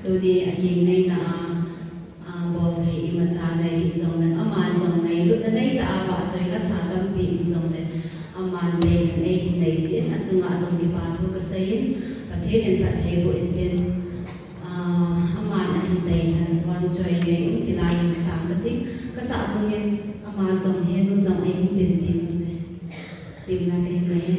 tôi đi anh này na bol thầy mà cha này giống nên aman giống này lúc này ta vợ chơi là sa tâm bị giống nên aman này diễn anh dùng giống cái bà thu cái xây và thế nên ta thấy bộ in tên aman anh này hành văn chơi này cũng thì là những sáng cái tích cái xã dùng nên aman giống hết nó giống ấy cũng tiền pin tìm là cái này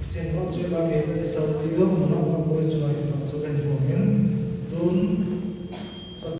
Sen hot so la me de sa ti go no ko chu ma